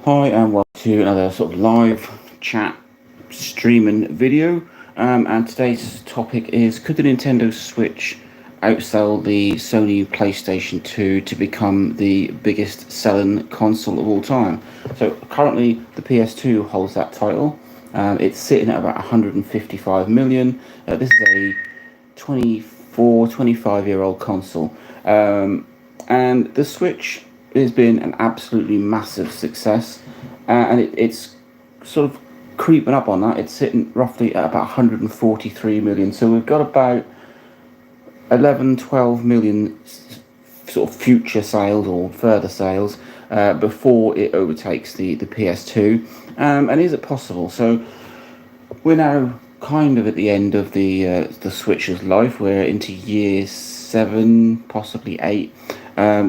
Hi and welcome to another sort of live chat streaming video. And today's topic is: could the Nintendo Switch outsell the Sony PlayStation 2 to become the biggest selling console of all time? So currently the PS2 holds that title. It's sitting at about 155 million. This is a 25-year-old console. And the Switch has been an absolutely massive success, and it's sort of creeping up on that. It's sitting roughly at about 143 million. So we've got about 11, 12 million sort of future sales or further sales before it overtakes the PS2. And is it possible? So we're now kind of at the end of the Switch's life. We're into year 7, possibly 8,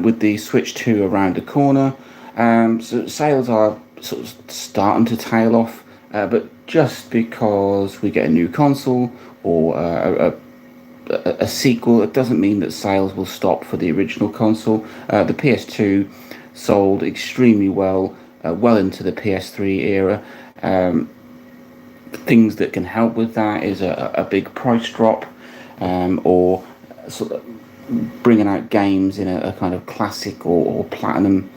with the Switch 2 around the corner. So sales are sort of starting to tail off, but just because we get a new console or a sequel, it doesn't mean that sales will stop for the original console. The PS2 sold extremely well, well into the PS3 era. Things that can help with that is a big price drop, or sort of bringing out games in a kind of classic or platinum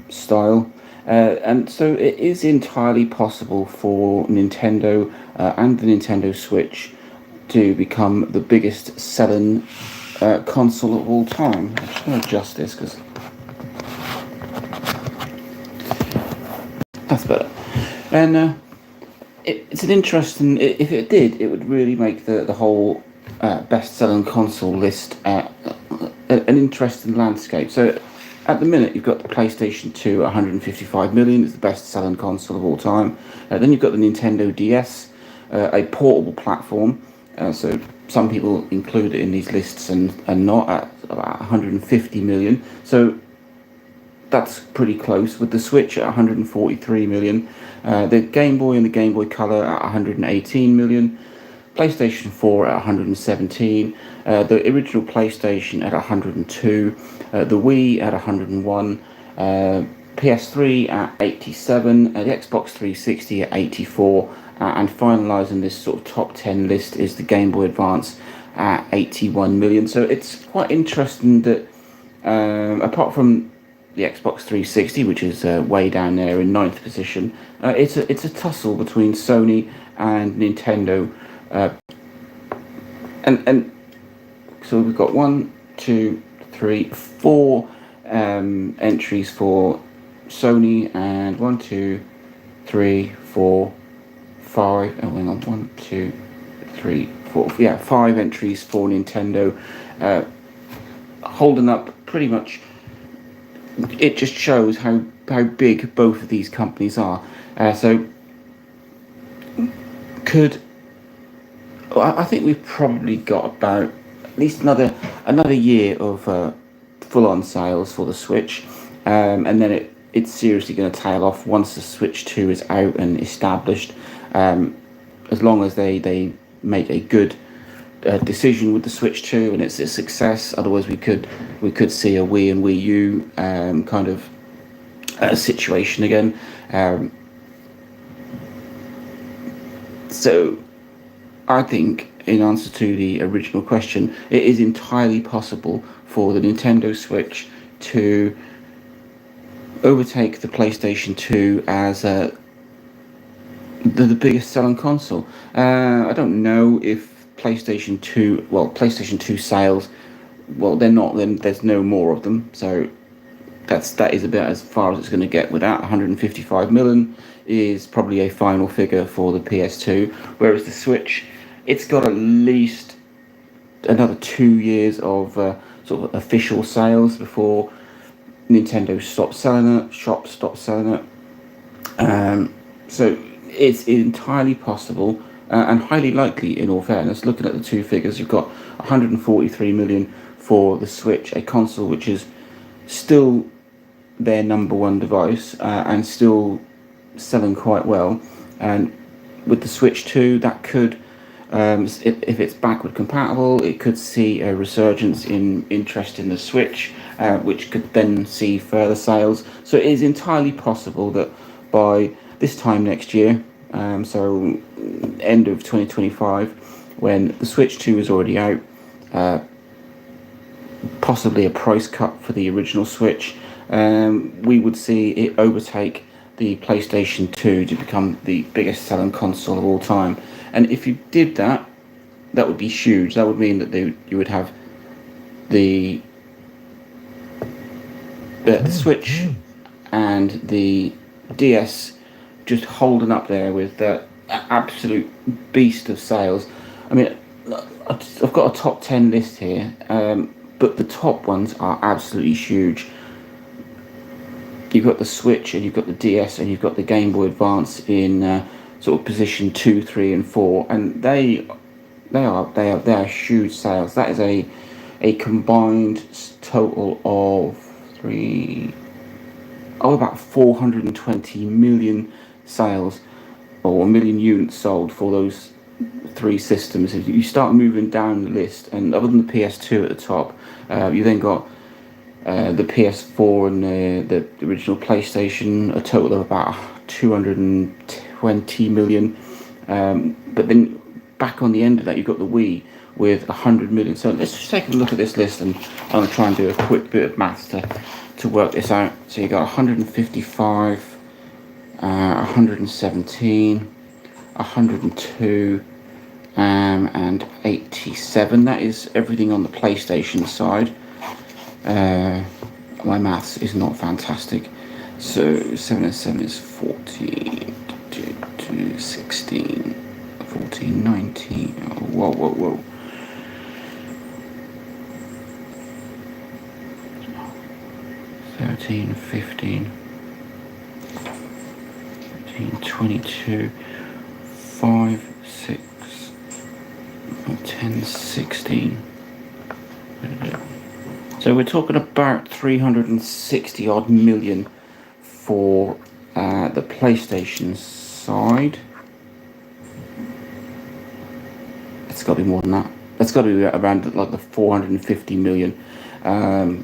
style. And so it is entirely possible for Nintendo and the Nintendo Switch to become the biggest selling console of all time. I'm just going to adjust this because that's better. And it's an interesting. If it did, it would really make the whole best-selling console list an interesting landscape. So at the minute, you've got the PlayStation 2 at 155 million. It's the best-selling console of all time. Then you've got the Nintendo DS, a portable platform. So some people include it in these lists and not, at about 150 million. So that's pretty close, with the Switch at 143 million, the Game Boy and the Game Boy Color at 118 million, PlayStation 4 at 117, the original PlayStation at 102, the Wii at 101, PS3 at 87, the Xbox 360 at 84, and finalising this sort of top 10 list is the Game Boy Advance at 81 million. So it's quite interesting that apart from the Xbox 360, which is way down there in ninth position, it's a tussle between Sony and Nintendo, and so we've got 1, 2, 3, 4 entries for Sony, and 1, 2, 3, 4, 5. Oh, hang on, 1, 2, 3, 4. Yeah, 5 entries for Nintendo, holding up pretty much. It just shows how big both of these companies are. So could I think we've probably got about at least another year of full-on sales for the Switch, and then it's seriously going to tail off once the Switch 2 is out and established. As long as they make a good decision with the Switch 2 and it's a success. Otherwise, we could see a Wii and Wii U kind of situation again. So I think, in answer to the original question, it is entirely possible for the Nintendo Switch to overtake the PlayStation 2 as the biggest selling console. I don't know if PlayStation 2 sales, well, they're not, then there's no more of them, so that is about as far as it's going to get. Without 155 million is probably a final figure for the PS2, whereas the Switch, it's got at least another 2 years of sort of official sales before Nintendo stops selling it, shops stop selling it. So it's entirely possible and highly likely, in all fairness. Looking at the two figures, you've got 143 million for the Switch, a console which is still their number one device and still selling quite well. And with the Switch 2, that could If it's backward compatible, it could see a resurgence in interest in the Switch, which could then see further sales. So it is entirely possible that by this time next year, so end of 2025, when the Switch 2 is already out, possibly a price cut for the original Switch, we would see it overtake the PlayStation 2 to become the biggest selling console of all time. And if you did that, that would be huge. That would mean that you would have the Switch and the DS just holding up there with the absolute beast of sales. I mean, I've got a top 10 list here, but the top ones are absolutely huge. You've got the Switch, and you've got the DS, and you've got the Game Boy Advance in sort of position 2, 3, and 4, and they are huge sales. That is a combined total of about 420 million sales, or 1 million units sold for those three systems. If you start moving down the list, and other than the PS2 at the top, you then got the PS4 and the original PlayStation, a total of about 220 million. But then back on the end of that, you've got the Wii with 100 million. So let's just take a look at this list, and I'm going to try and do a quick bit of maths to work this out. So you got 155, 117, 102, and 87. That is everything on the PlayStation side. My maths is not fantastic. So 7 and 7 is 14, 16, 14, 19. Whoa. 13, 15, 22, 5, 6, 10, 16. So we're talking about 360 odd million for the PlayStation side. It's got to be more than that. It's got to be around like the 450 million. I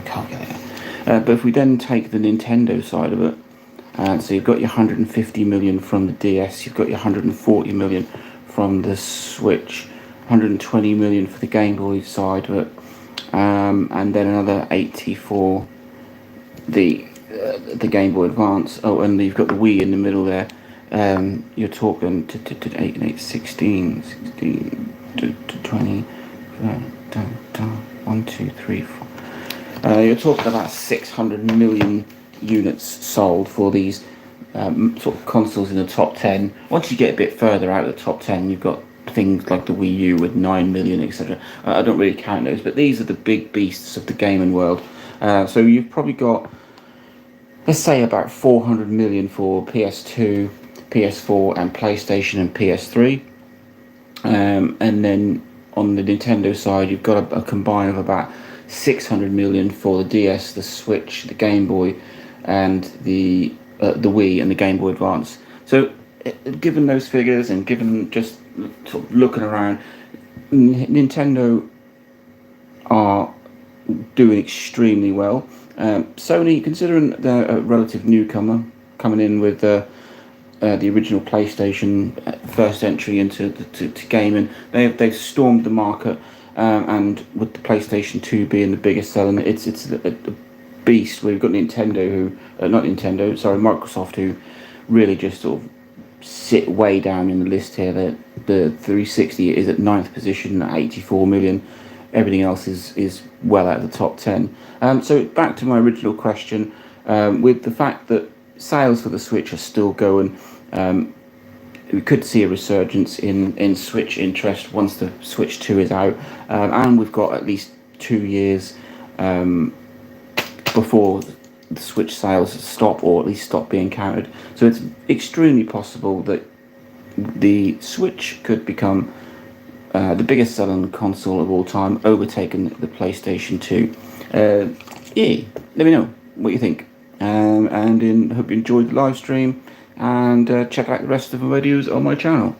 can't get it. But if we then take the Nintendo side of it, so you've got your 150 million from the DS, you've got your 140 million from the Switch, 120 million for the Game Boy side of it, and then another 80 for the Game Boy Advance. Oh, and you've got the Wii in the middle there. You're talking to 8 and 8, 16 to 20, 1, 2, 3, 4. You're talking about 600 million units sold for these sort of consoles in the top 10. Once you get a bit further out of the top 10, you've got things like the Wii U with 9 million, etc. I don't really count those, but these are the big beasts of the gaming world. So you've probably got, let's say, about 400 million for PS2, PS4, and PlayStation and PS3. And then on the Nintendo side, you've got a combine of about 600 million for the DS, the Switch, the Game Boy, and the Wii and the Game Boy Advance. So, given those figures and given just sort of looking around, Nintendo are doing extremely well. Sony, considering they're a relative newcomer, coming in with the original PlayStation first entry into to gaming, they've stormed the market. And with the PlayStation 2 being the biggest selling, it's a beast. We've got Microsoft, who really just sort of sit way down in the list here. The 360 is at 9th position at 84 million. Everything else is well out of the top 10. So back to my original question, with the fact that sales for the Switch are still going, we could see a resurgence in Switch interest once the Switch 2 is out, and we've got at least 2 years before the Switch sales stop, or at least stop being counted. So it's extremely possible that the Switch could become the biggest selling console of all time, overtaking the PlayStation 2. Let me know what you think, and hope you enjoyed the live stream, and check out the rest of the videos on my channel.